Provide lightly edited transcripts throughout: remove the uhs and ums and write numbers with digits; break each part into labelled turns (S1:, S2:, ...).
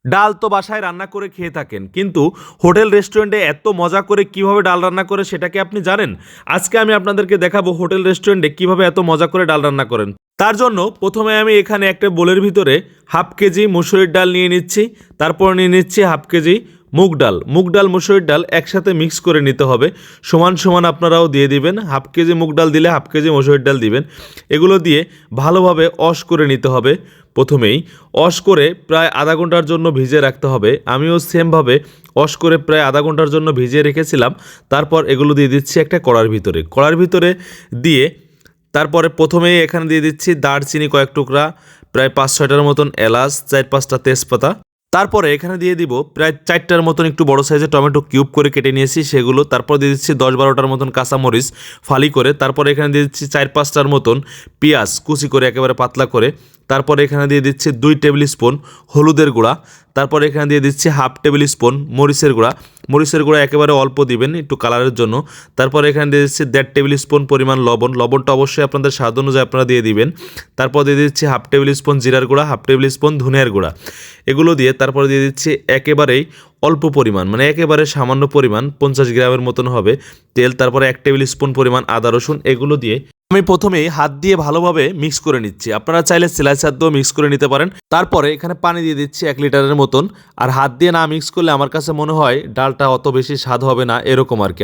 S1: ডাল তো বাসায় রান্না করে খেয়ে থাকেন, কিন্তু হোটেল রেস্টুরেন্টে এত মজা করে কিভাবে ডাল রান্না করে সেটা কি আপনি জানেন? আজকে আমি আপনাদেরকে দেখাবো হোটেল রেস্টুরেন্টে কিভাবে এত মজা করে ডাল রান্না করেন। তার জন্য প্রথমে আমি এখানে একটা বোলের ভিতরে হাফ কেজি মুসুরির ডাল নিয়ে নিচ্ছি, তারপর নিয়ে নিচ্ছি হাফ কেজি মুগ ডাল মুসুরির ডাল একসাথে মিক্স করে নিতে হবে। সমান সমান আপনারাও দিয়ে দিবেন, হাফ কেজি মুগ ডাল দিলে হাফ কেজি মুসুরির ডাল দিবেন। এগুলো দিয়ে ভালোভাবে ওয়াশ করে নিতে হবে। প্রথমেই ওয়াশ করে প্রায় আধা ঘন্টার জন্য ভিজিয়ে রাখতে হবে। আমিও সেমভাবে ওয়াশ করে প্রায় আধা ঘন্টার জন্য ভিজিয়ে রেখেছিলাম। তারপর এগুলো দিয়ে দিচ্ছি একটা কড়ার ভিতরে দিয়ে তারপরে প্রথমেই এখানে দিয়ে দিচ্ছি দারচিনি কয়েক টুকরা, প্রায় 5-6টার মতন এলাচ, 4-5টা তেজপাতা। তারপরে এখানে দিয়ে দিব প্রায় 4টার মতন একটু বড় সাইজের টমেটো কিউব করে কেটে নিয়েছি সেগুলো। তারপর দিয়ে দিচ্ছি 10-12টার মতন কাঁচামরিচ ফালি করে। তারপরে এখানে দিয়ে দিচ্ছি 4-5টার মতন পেঁয়াজ কুচি করে একেবারে পাতলা করে। তারপরে এখানে দিয়ে দিচ্ছি 2 টেবিল স্পুন হলুদের গুঁড়া। তারপরে এখানে দিয়ে দিচ্ছি হাফ টেবিল স্পুন মরিচের গুঁড়া একেবারে অল্প দিবেন একটু কালারের জন্য। তারপরে এখানে দিয়ে দিচ্ছি 1.5 টেবিল স্পুন পরিমাণ লবণটা অবশ্যই আপনাদের স্বাদ অনুযায়ী আপনারা দিয়ে দিবেন। তারপর দিয়ে দিচ্ছি হাফ টেবিল স্পুন জিরার গুঁড়া, হাফ টেবিল স্পুন ধনিয়ার গুঁড়া। এগুলো দিয়ে তারপরে দিয়ে দিচ্ছি একেবারেই অল্প পরিমাণ, মানে একেবারে সামান্য পরিমাণ 50 গ্রামের মতন হবে তেল। তারপরে 1 টেবিল স্পুন পরিমাণ আদা রসুন। এগুলো দিয়ে আমি প্রথমেই হাত দিয়ে ভালোভাবে মিক্স করে নিচ্ছি, আপনারা চাইলে স্লাইসার দিয়েও মিক্স করে নিতে পারেন। তারপরে এখানে পানি দিয়ে দিচ্ছি 1 লিটারের মতন। আর হাত দিয়ে না মিক্স করলে আমার কাছে মনে হয় ডালটা অত বেশি স্বাদ হবে না, এরকম আর কি।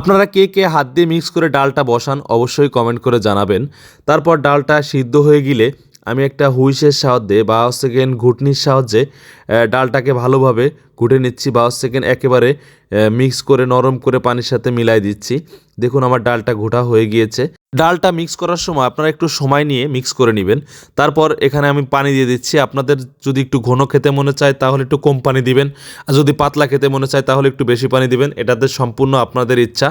S1: আপনারা কে কে হাত দিয়ে মিক্স করে ডালটা বসান অবশ্যই কমেন্ট করে জানাবেন। তারপর ডালটা সিদ্ধ হয়ে গেলে আমি একটা হুইসের সাহায্যে বা ঘুটনির সাহায্যে ডালটাকে ভালোভাবে ঘুটে নিচ্ছি বা একেবারে মিক্স করে নরম করে পানির সাথে মিলাই দিচ্ছি। দেখুন আমার ডালটা ঘোটা হয়ে গিয়েছে। ডালটা মিক্স করার সময় আপনারা একটু সময় নিয়ে মিক্স করে নেবেন। তারপর এখানে আমি পানি দিয়ে দিচ্ছি। আপনাদের যদি একটু ঘন খেতে মনে চায় তাহলে একটু কম পানি দিবেন, আর যদি পাতলা খেতে মনে চায় তাহলে একটু বেশি পানি দিবেন। এটাতে সম্পূর্ণ আপনাদের ইচ্ছা,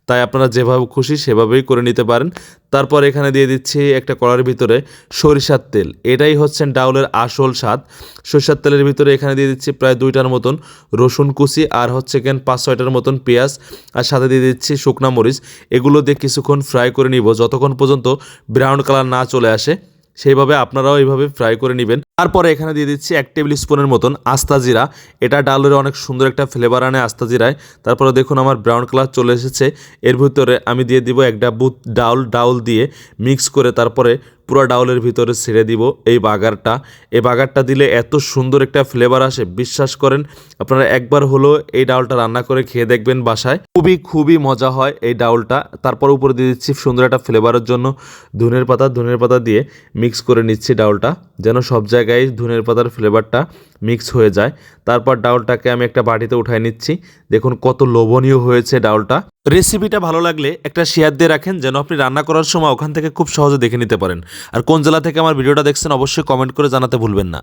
S1: তাই আপনারা যেভাবে খুশি সেভাবেই করে নিতে পারেন। তারপর এখানে দিয়ে দিচ্ছি একটা কড়ার ভিতরে সরিষার তেল, এটাই হচ্ছে ডাউলের আসল স্বাদ। সরিষার তেলের ভিতরে এখানে দিয়ে দিচ্ছি প্রায় 2টার মতন রসুন কুচি, আর 5-6টার মতন পেঁয়াজ, আর সাথে দিয়ে দিচ্ছি শুকনা মরিচ। এগুলো দিয়ে কিছুক্ষণ ফ্রাই করে নিব যতক্ষণ পর্যন্ত ব্রাউন কালার না চলে আসে। সেইভাবে আপনারাও এইভাবে ফ্রাই করে নেবেন। তারপরে এখানে দিয়ে দিচ্ছি 1 টেবিল স্পুনের মতন আস্তা জিরা, এটা ডালের অনেক সুন্দর একটা ফ্লেভার আনে আস্তা জিরায়। তারপরে দেখুন আমার ব্রাউন কালার চলে এসেছে। এর ভিতরে আমি দিয়ে দিব 1 ডাব্বু ডাউল দিয়ে মিক্স করে তারপরে পুরো ডাউলের ভিতরে ছেড়ে দিব এই বাগারটা দিলে এত সুন্দর একটা ফ্লেভার আসে, বিশ্বাস করেন আপনারা একবার হলো এই ডাউলটা রান্না করে খেয়ে দেখবেন বাসায়, খুবই মজা হয় এই ডাউলটা। তারপর উপরে দিয়ে দিচ্ছি সুন্দর একটা ফ্লেভারের জন্য ধনের পাতা দিয়ে মিক্স করে নিচ্ছি ডাউলটা, যেন সব জায়গায় ধনের পাতার ফ্লেভারটা মিক্স হয়ে যায়। তারপর ডাউলটাকে আমি একটা বাটিতে উঠাই নিচ্ছি। দেখুন কত লোভনীয় হয়েছে ডাউলটা। রেসিপিটা ভালো লাগলে একটা শেয়ার দিয়ে রাখেন, যেন আপনি রান্না করার সময় ওখান থেকে খুব সহজে দেখে নিতে পারেন। আর কোন জেলা থেকে আমার ভিডিওটা দেখছেন অবশ্যই কমেন্ট করে জানাতে ভুলবেন না।